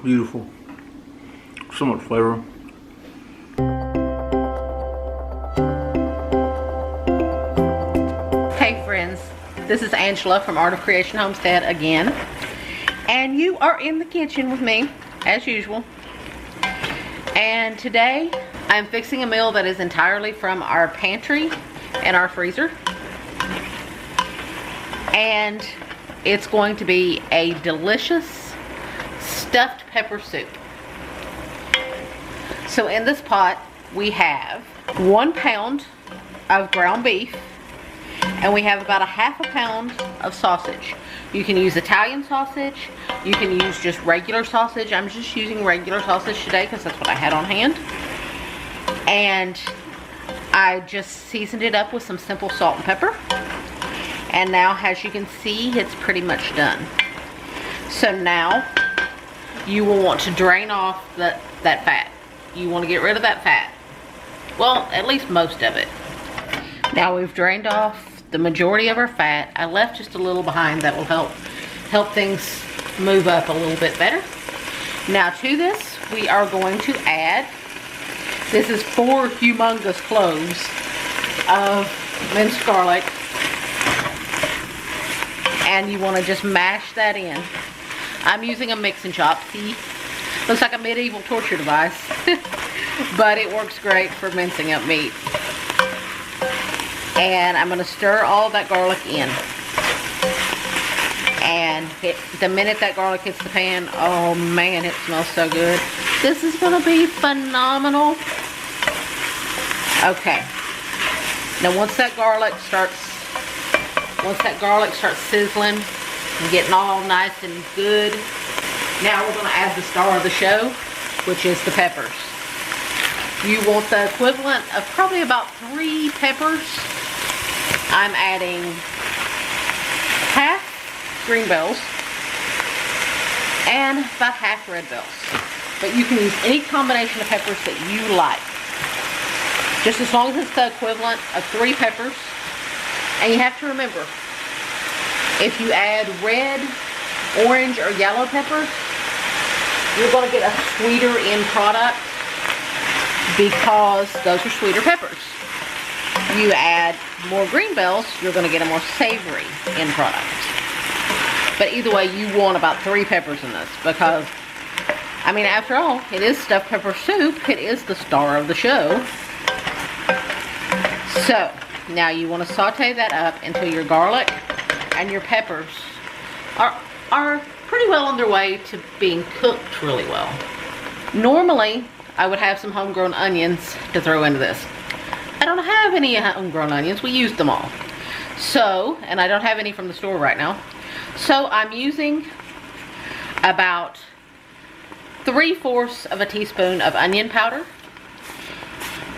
Beautiful. So much flavor. Hey friends, this is Angela from Art of Creation Homestead again. And you are in the kitchen with me, as usual. And today, I'm fixing a meal that is entirely from our pantry and our freezer. And it's going to be a delicious stuffed pepper soup. So in this pot, we have 1 pound of ground beef, and we have about a ½ pound of sausage. You can use Italian sausage, you can use just regular sausage. I'm just using regular sausage today because that's what I had on hand. And I just seasoned it up with some simple salt and pepper. And now, as you can see, it's pretty much done. So now, you will want to drain off that fat. You want to get rid of that fat. Well, at least most of it. Now we've drained off the majority of our fat. I left just a little behind that will help things move up a little bit better. Now to this, we are going to add, this is 4 humongous cloves of minced garlic. And you want to just mash that in. I'm using a mix and chop. See, looks like a medieval torture device, but it works great for mincing up meat. And I'm going to stir all that garlic in. And the minute that garlic hits the pan, oh man, it smells so good. This is going to be phenomenal. Okay. Now once that garlic starts sizzling and getting all nice and good, now we're going to add the star of the show, which is the peppers. You want the equivalent of probably about 3 peppers. I'm adding half green bells and about half red bells. But you can use any combination of peppers that you like. Just as long as it's the equivalent of 3 peppers. And you have to remember, if you add red, orange, or yellow peppers, you're going to get a sweeter end product because those are sweeter peppers. You add more green bells, you're going to get a more savory end product. But either way, you want about 3 peppers in this because, I mean, after all, it is stuffed pepper soup. It is the star of the show. So, now you want to saute that up until your garlic and your peppers are pretty well on their way to being cooked really well. Normally, I would have some homegrown onions to throw into this. I don't have any homegrown onions. We used them all. So, and I don't have any from the store right now. So I'm using about 3/4 of a teaspoon of onion powder.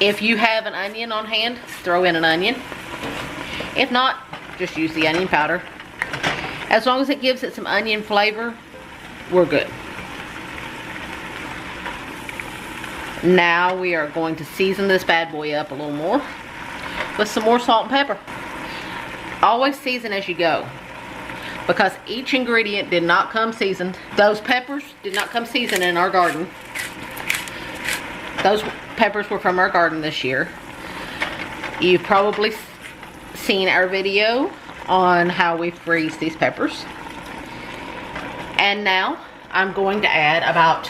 If you have an onion on hand, throw in an onion. If not, just use the onion powder. As long as it gives it some onion flavor, we're good. Now we are going to season this bad boy up a little more with some more salt and pepper. Always season as you go, because each ingredient did not come seasoned. Those peppers did not come seasoned in our garden. Those peppers were from our garden this year. You've probably seen our video on how we freeze these peppers. And now I'm going to add about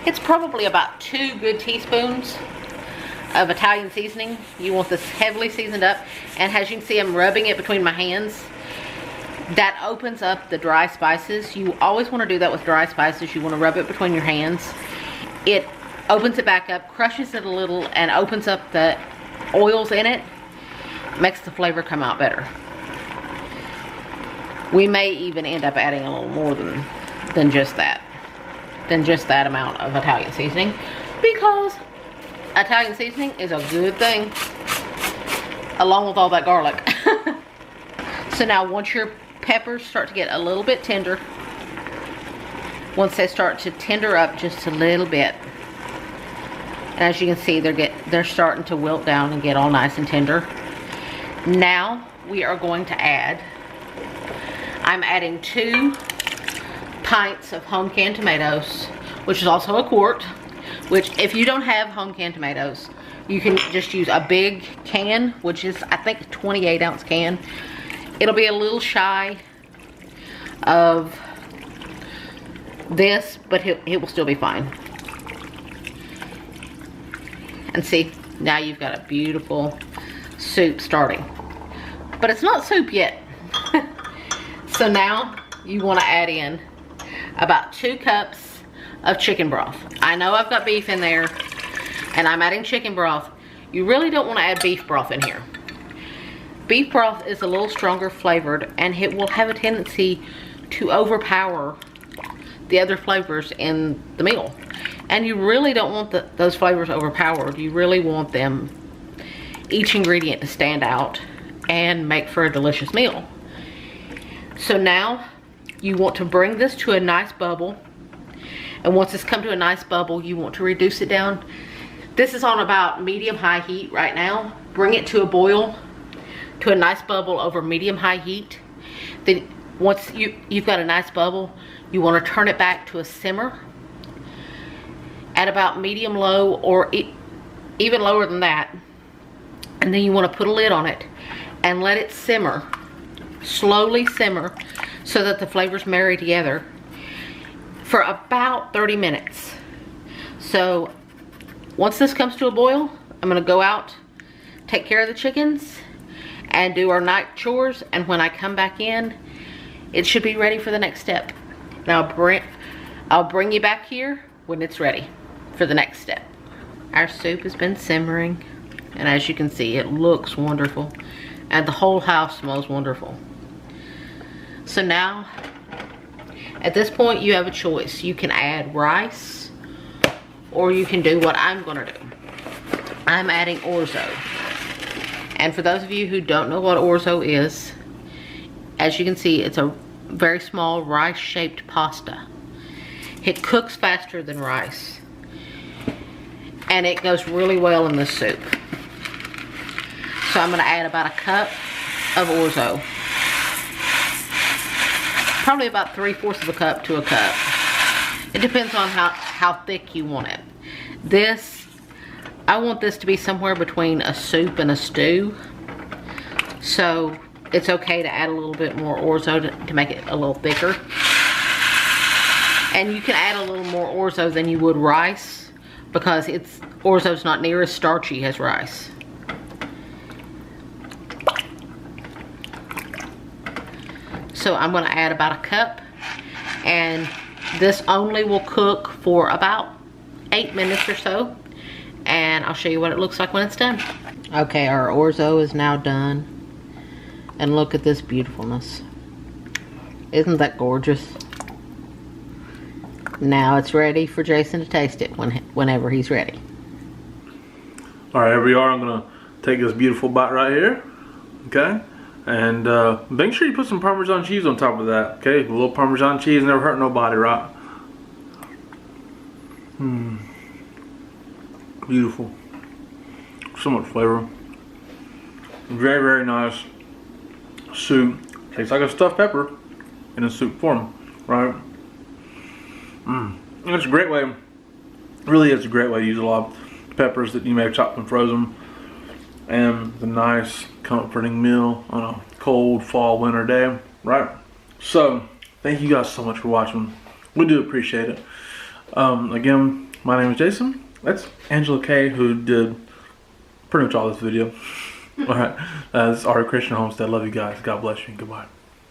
it's probably about 2 good teaspoons of Italian seasoning. You want this heavily seasoned up, and as you can see, I'm rubbing it between my hands. That opens up the dry spices. You always want to do that with dry spices. You want to rub it between your hands. It opens it back up, crushes it a little, and opens up the oils in it. Makes the flavor come out better. We may even end up adding a little more than just that. Amount of Italian seasoning, because Italian seasoning is a good thing along with all that garlic. So now once your peppers start to get a little bit tender, once they start to tender up just a little bit, and as you can see, they're starting to wilt down and get all nice and tender. Now we are going to add, I'm adding 2 pints of home canned tomatoes, which is also a quart, which if you don't have home canned tomatoes, you can just use a big can, which is I think a 28 ounce can. It'll be a little shy of this, but it will still be fine. And see, now you've got a beautiful soup starting. But it's not soup yet. So now you want to add in about 2 cups of chicken broth. I know I've got beef in there and I'm adding chicken broth. You really don't want to add beef broth in here. Beef broth is a little stronger flavored and it will have a tendency to overpower the other flavors in the meal. And you really don't want those flavors overpowered. You really want them, each ingredient, to stand out and make for a delicious meal. So now you want to bring this to a nice bubble. And once it's come to a nice bubble, you want to reduce it down. This is on about medium-high heat right now. Bring it to a boil, to a nice bubble over medium-high heat. Then once you've got a nice bubble, you want to turn it back to a simmer at about medium-low, or even lower than that. And then you want to put a lid on it and let it simmer, slowly simmer, so that the flavors marry together for about 30 minutes. So once this comes to a boil, I'm going to go out, take care of the chickens, and do our night chores. And when I come back in, it should be ready for the next step. Now I'll bring you back here when it's ready for the next step. Our soup has been simmering, and as you can see, it looks wonderful, and the whole house smells wonderful. So now, at this point, you have a choice. You can add rice, or you can do what I'm gonna do. I'm adding orzo. And for those of you who don't know what orzo is, as you can see, it's a very small rice-shaped pasta. It cooks faster than rice, and it goes really well in this soup. So I'm gonna add about a cup of orzo. Probably about 3/4 of a cup to a cup. It depends on how thick you want it. I want this to be somewhere between a soup and a stew. So it's okay to add a little bit more orzo to make it a little thicker. And you can add a little more orzo than you would rice, because orzo's not near as starchy as rice. So I'm going to add about a cup, and this only will cook for about 8 minutes or so, and I'll show you what it looks like when it's done. Okay, our orzo is now done, and look at this beautifulness. Isn't that gorgeous? Now it's ready for Jason to taste it whenever he's ready. Alright, here we are. I'm going to take this beautiful bite right here. Okay? And make sure you put some Parmesan cheese on top of that. Okay? A little Parmesan cheese never hurt nobody, right? Beautiful. So much flavor. Very, very nice soup. Tastes like a stuffed pepper in a soup form, right? It's a great way, really is a great way to use a lot of peppers that you may have chopped and frozen, and the nice comforting meal on a cold fall winter day, right? So thank you guys so much for watching. We do appreciate it. Again, my name is Jason. That's Angela Kay, who did pretty much all this video. All right, this is Art Christian Homestead. Love you guys. God bless you. Goodbye.